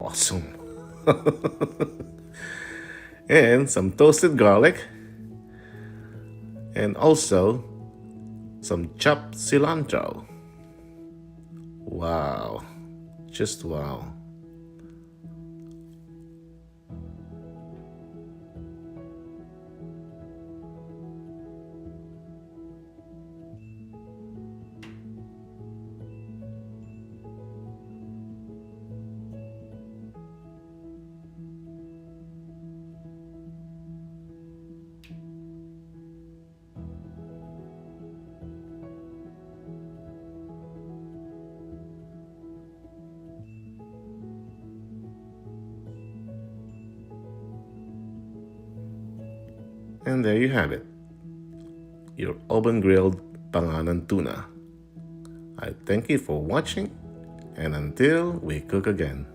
awesome. And some toasted garlic, and also some chopped cilantro. Wow, just wow. And there you have it, your oven grilled panganan tuna. I thank you for watching, and until we cook again.